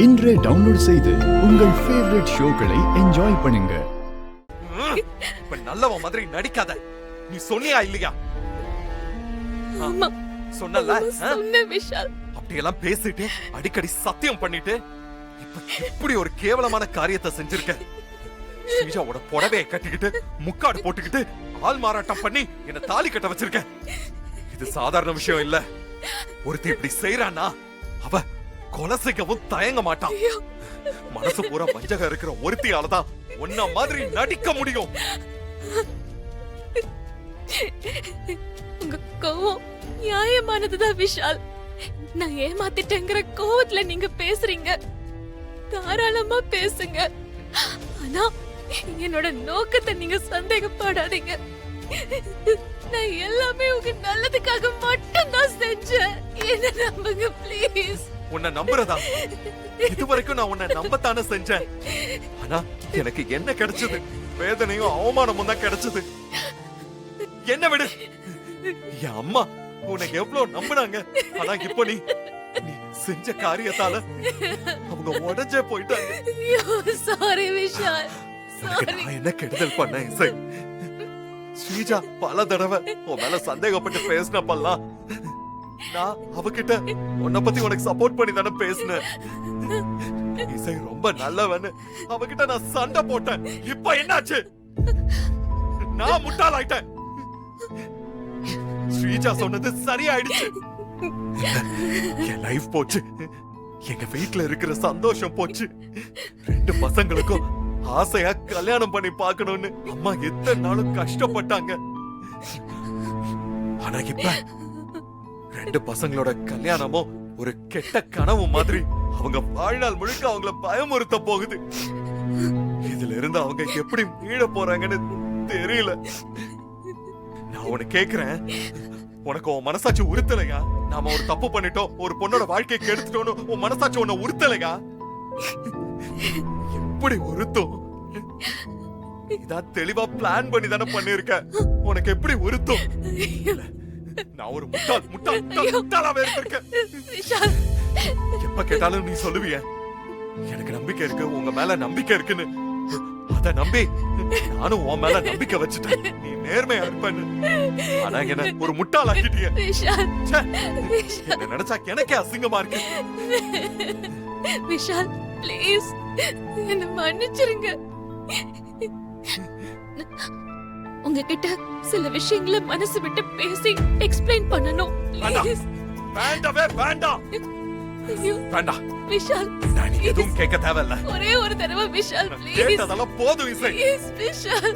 இன்றே டவுன்லோட் செய்து உங்கள் ஃபேவரட் ஷோக்களை என்ஜாய் பண்ணுங்க. இப்ப நல்லவ மாதிரி நடிக்காத. நீ சொன்னியா இல்லையா? சொன்னல விஷால். அப்படியெல்லாம் பேசிட்டு அடிக்கடி சத்தியம் பண்ணிட்டு இப்ப இப்படி ஒரு கேவலமான காரியத்தை செஞ்சிருக்க. ஸ்ரீஜாவோட புடவையை கட்டிக்கிட்டு முக்காடு போட்டுக்கிட்டு ஆள் மாறாட்டம் பண்ணி என்ன தாலி கட்ட வச்சிருக்க. இது சாதாரண விஷயம் இல்ல. ஒருத்தி இப்படி செய்யறானா அவ கொலை செய்யவும் தயங்க மாட்டான். மனசு பூரா வஞ்சகம் இருக்கிற ஒருத்தியாலதான் உன்ன மாதிரி நடிக்க முடியும். உங்க கோவம் நியாயமானதுதான் விஷால். நான் ஏமாத்திட்டேங்கிற கோவத்துல நீங்க பேசுறீங்க. தாராளமா பேசுங்க. ஆனா என்னோட நோக்கத்தை நீங்க சந்தேகப்படாதீங்க. நான் எல்லாமே உங்க நல்லதுக்காக மட்டும் தான் செஞ்சேன். என்ன நம்புங்க ப்ளீஸ். உன்னை நம்புறதா? இதுவரைக்கும் நான் உன்னை நம்பத்தானே செஞ்சேன். ஆனா எனக்கு என்ன கிடைச்சது? வேதனையும் அவமானமும் தான் கிடைச்சது. என்ன விடு. என் அம்மா உன்னை எவ்வளவு நம்பினாங்க. ஆனா இப்போ நீ செஞ்ச காரியத்தால அவங்க உடஞ்சே போயிட்டாங்க. சாரி விஷால். நான் என்ன கெடுதல் பண்ண இசை? ஸ்ரீஜா பல தடவை உன் மேல சந்தேகப்பட்டு பேசினப்பெல்லாம் நான் அவகிட்ட உன்னை பத்தி உனக்கு சப்போர்ட் பண்ணி தானே பேசினேன். இசை ரொம்ப நல்லவன்னு அவகிட்ட நான் சண்டை போட்டேன். இப்ப என்னாச்சு? நான் முட்டாளாயிட்டேன். ஸ்ரீஜா சொன்னது சரியாயிடுச்சு. என் லைஃப் போச்சு. எங்க வீட்டுல இருக்கிற சந்தோஷம் போச்சு. 2 பசங்களுக்கும் ஆசையா கல்யாணம் பண்ணி பார்க்கணும்னு அம்மா எத்தனை நாளும் கஷ்டப்பட்டாங்க. ஆனா இப்ப 2 பசங்களோட கல்யாணமும் ஒரு கெட்ட கனவு மாதிரி அவங்க வாழ்நாள் முழுக்க அவங்கள பயமுறுத்த போகுது. இதுல இருந்து அவங்க எப்படி மீள போறாங்கன்னு தெரியல. நான் உனக்கு கேக்குறேன், உனக்கு உன் மனசாட்சி உறுத்தலையா? நாம ஒரு தப்பு பண்ணிட்டோம், ஒரு பொண்ணோட வாழ்க்கையை கெடுத்துட்டோம்னு உன் மனசாட்சி உன்னை உறுத்தலையா? எப்படி உறுத்தும்? இதான் தெளிவா பிளான் பண்ணி தானே பண்ணிருக்க. உனக்கு எப்படி உறுத்தும்? நான் ஒரு முட்டாளாவே இருந்திருக்கேன். எப்ப கேட்டாலும் நீ சொல்லுவிய எனக்கு நம்பிக்கை இருக்கு, உங்க மேல நம்பிக்கை இருக்குன்னு. அத நம்பி நானும் உன் மேல நம்பிக்கை வச்சுட்டேன். நீ நேர்மையா இருப்பேன்னு. ஆனா என்ன ஒரு முட்டாளாக்கிட்டிய. என்ன நினைச்சா எனக்கே அசிங்கமா இருக்கு. விஷால் ப்ளீஸ் என்ன மன்னிச்சிருங்க. உங்ககிட்ட சில விஷயங்களை மனசு விட்டு பேசி எக்ஸ்பிளைன் பண்ணனும். ப்ளீஸ். வேண்டவே வேண்டாம். வேண்டாம் விஷால். நான் எதுவும் கேட்க தேவையில்ல. ஒரே ஒரு தடவை விஷால் ப்ளீஸ். கேட்டதெல்லாம் போதும் இசை. ப்ளீஸ் விஷால்.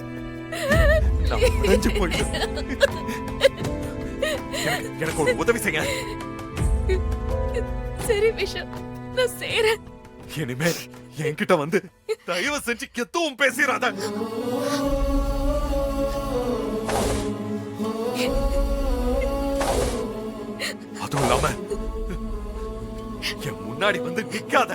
நான் உடைஞ்சு போயிட்டேன். எனக்கு ஒரு உதவி செய்ய. சரி விஷால், நான் செய்றேன். இனிமே என்கிட்ட வந்து தயவு செஞ்சு எதுவும் பேசிராத. அதுவும் இல்லாம என் முன்னாடி வந்து நிக்காத.